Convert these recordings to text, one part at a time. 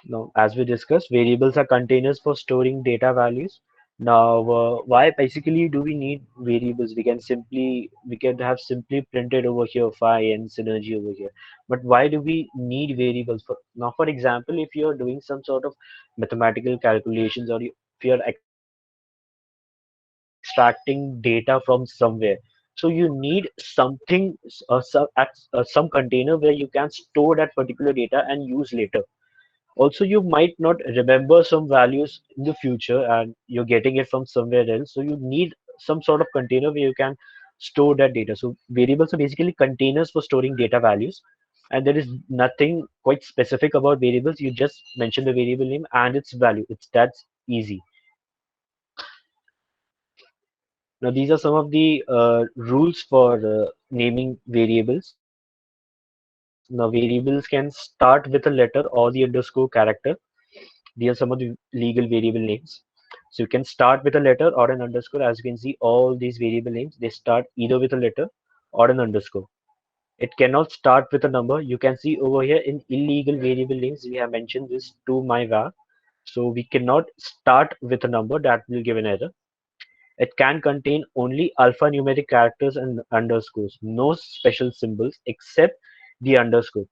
Now, as we discussed, variables are containers for storing data values. Now, why basically do we need variables? We can have simply printed over here phi and synergy over here. But why do we need variables? Now, for example, if you are doing some sort of mathematical calculations if you are extracting data from somewhere, so you need some container where you can store that particular data and use later. Also, you might not remember some values in the future and you're getting it from somewhere else. So you need some sort of container where you can store that data. So variables are basically containers for storing data values. And there is nothing quite specific about variables. You just mention the variable name and its value. That's easy. Now, these are some of the rules for naming variables. Now, variables can start with a letter or the underscore character. These are some of the legal variable names. So you can start with a letter or an underscore. As you can see, all these variable names, they start either with a letter or an underscore. It cannot start with a number. You can see over here in illegal variable names, we have mentioned this to my var. So we cannot start with a number that will give an error. It can contain only alphanumeric characters and underscores, no special symbols except the underscore.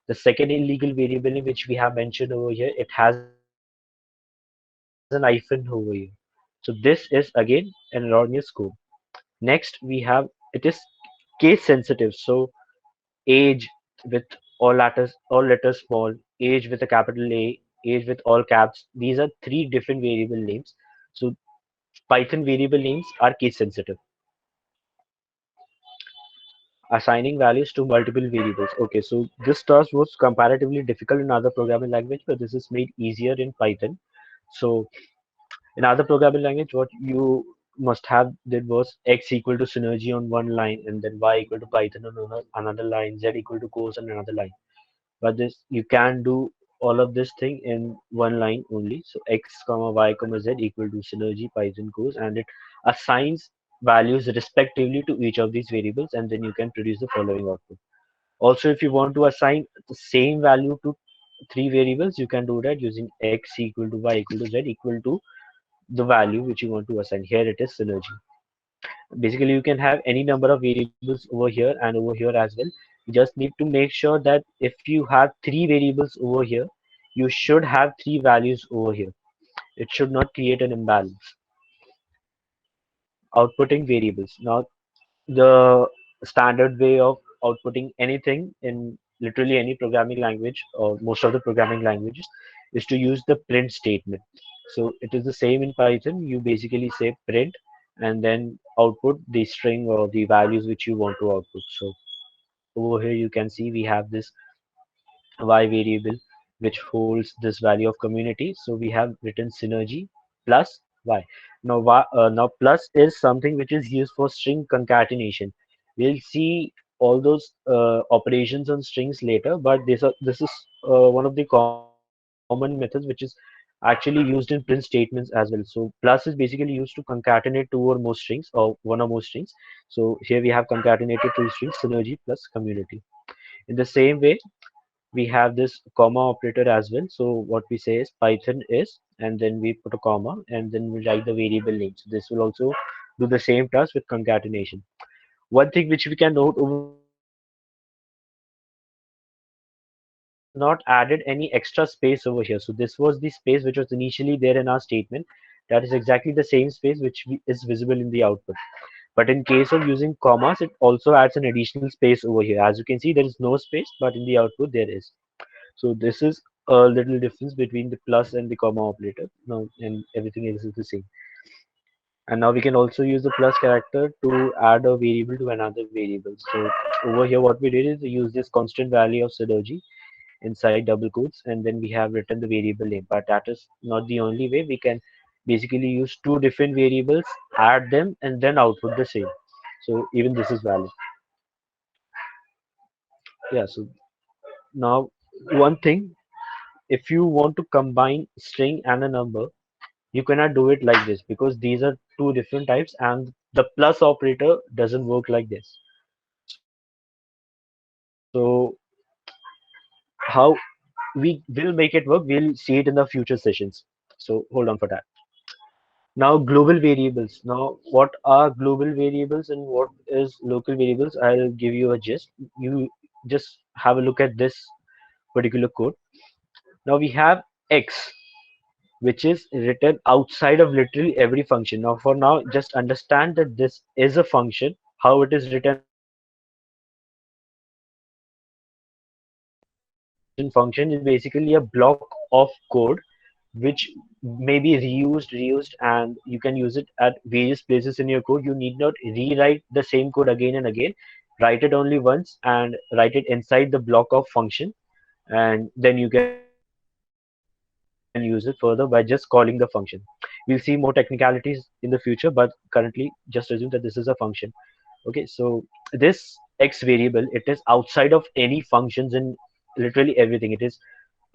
The second illegal variable name which we have mentioned over here, it has an hyphen over here. So this is again an erroneous code. Next we have it is case sensitive. So age with all letters small, age with a capital A, age with all caps. These are three different variable names. So Python variable names are case sensitive. Assigning values to multiple variables. Okay, so this task was comparatively difficult in other programming language, but this is made easier in Python. So in other programming language, what you must have did was x equal to synergy on one line, and then y equal to Python on another line, z equal to course on another line. But this you can do all of this thing in one line only. So x comma y comma z equal to synergy Python course, and it assigns values respectively to each of these variables, and then you can produce the following output. Also, if you want to assign the same value to three variables, you can do that using x equal to y equal to z equal to the value which you want to assign. Here it is synergy. Basically, you can have any number of variables over here and over here as well. You just need to make sure that if you have three variables over here, you should have three values over here. It should not create an imbalance. Outputting variables. Now, the standard way of outputting anything in literally any programming language or most of the programming languages is to use the print statement. So it is the same in Python. You basically say print and then output the string or the values which you want to output. So over here you can see we have this y variable which holds this value of community. So we have written synergy plus y. Now plus is something which is used for string concatenation. We'll see all those operations on strings later, but this is one of the common methods which is actually used in print statements as well. So plus is basically used to concatenate two or more strings or one or more strings. So here we have concatenated two strings, synergy plus community. In the same way, we have this comma operator as well. So what we say is Python is, and then we put a comma, and then we write the variable name. So this will also do the same task with concatenation. One thing which we can note over here is we have not added any extra space over here. So this was the space which was initially there in our statement. That is exactly the same space is visible in the output. But in case of using commas, it also adds an additional space over here. As you can see, there is no space, but in the output there is. So this is a little difference between the plus and the comma operator. Now, and everything else is the same. And now we can also use the plus character to add a variable to another variable. So over here, what we did is we use this constant value of synergy inside double quotes, and then we have written the variable name. But that is not the only way. We can basically use two different variables, add them, and then output the same. So even this is valid. Yeah. So now one thing, if you want to combine string and a number, you cannot do it like this because these are two different types and the plus operator doesn't work like this. So how we will make it work. We'll see it in the future sessions. So hold on for that. Now, global variables. Now, what are global variables and what is local variables? I'll give you a gist. You just have a look at this particular code. Now we have x, which is written outside of literally every function. Now, for now, just understand that this is a function. How it is written outside of every function? Function is basically a block of code which may be reused, and you can use it at various places in your code. You need not rewrite the same code again and again. Write it only once and write it inside the block of function, and then you can use it further by just calling the function. We'll see more technicalities in the future, but currently just assume that this is a function. Okay, so this x variable, it is outside of any functions in literally everything. It is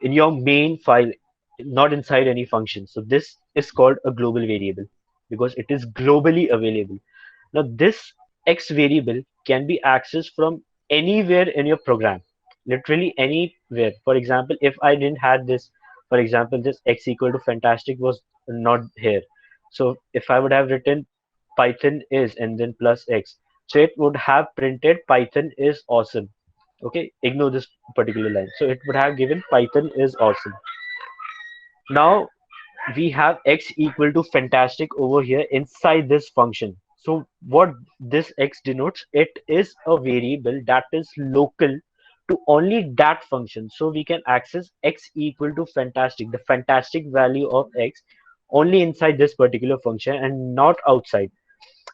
in your main file, not inside any function. So this is called a global variable because it is globally available. Now this x variable can be accessed from anywhere in your program, literally anywhere. For example, if I didn't have this, for example, this x equal to fantastic was not here. So if I would have written Python is and then plus x, so it would have printed Python is awesome. Okay, ignore this particular line. So it would have given Python is awesome. Now we have x equal to fantastic over here inside this function. So what this x denotes, it is a variable that is local to only that function. So we can access x equal to fantastic, the fantastic value of x, only inside this particular function and not outside.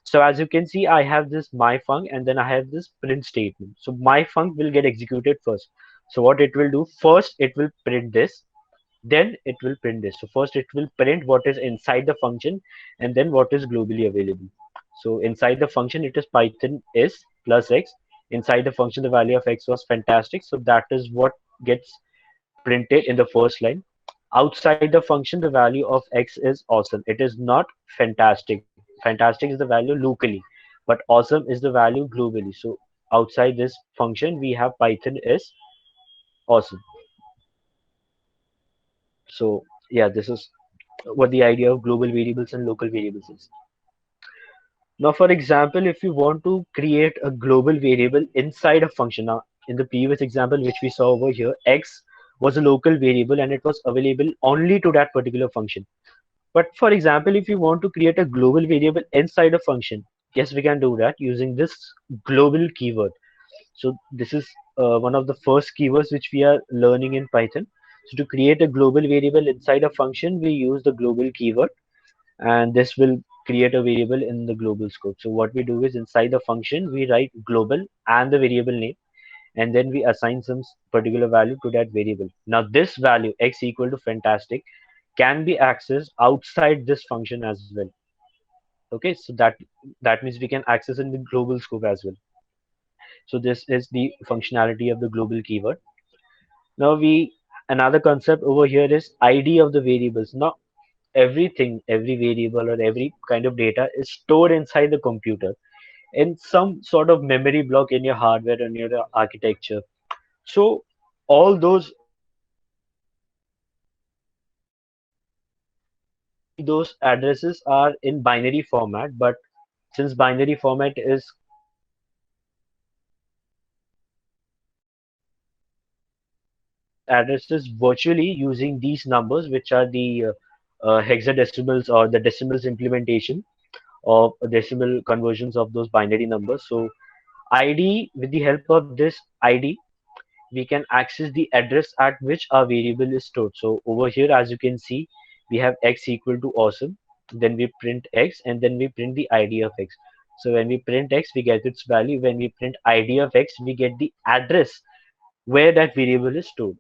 So as you can see, I have this my func and then I have this print statement. So my func will get executed first. So what it will do, first it will print this, then it will print this. So first it will print what is inside the function and then what is globally available. So inside the function it is Python is plus x. Inside the function the value of x was fantastic. So that is what gets printed in the first line. Outside the function the value of x is awesome. It is not fantastic. Fantastic is the value locally, but awesome is the value globally. So outside this function we have Python is awesome. So yeah, this is what the idea of global variables and local variables is. Now, for example, if you want to create a global variable inside a function, now in the previous example which we saw over here, x was a local variable and it was available only to that particular function. But for example, if you want to create a global variable inside a function, yes, we can do that using this global keyword. So this is one of the first keywords which we are learning in Python. So to create a global variable inside a function, we use the global keyword, and this will create a variable in the global scope. So what we do is inside the function, we write global and the variable name, and then we assign some particular value to that variable. Now this value x equal to fantastic can be accessed outside this function as well. Okay, so that means we can access in the global scope as well. So this is the functionality of the global keyword. Now we another concept over here is ID of the variables. Now everything, every variable or every kind of data is stored inside the computer in some sort of memory block in your hardware and your architecture. So all those usually those addresses are in binary format, but since binary format is store these addresses virtually using these numbers, which are the hexadecimals or the decimals implementation of decimal conversions of those binary numbers. So ID, with the help of this ID, we can access the address at which our variable is stored. So over here, as you can see, we have x equal to awesome. Then we print x and then we print the ID of x. So when we print x, we get its value. When we print ID of x, we get the address where that variable is stored.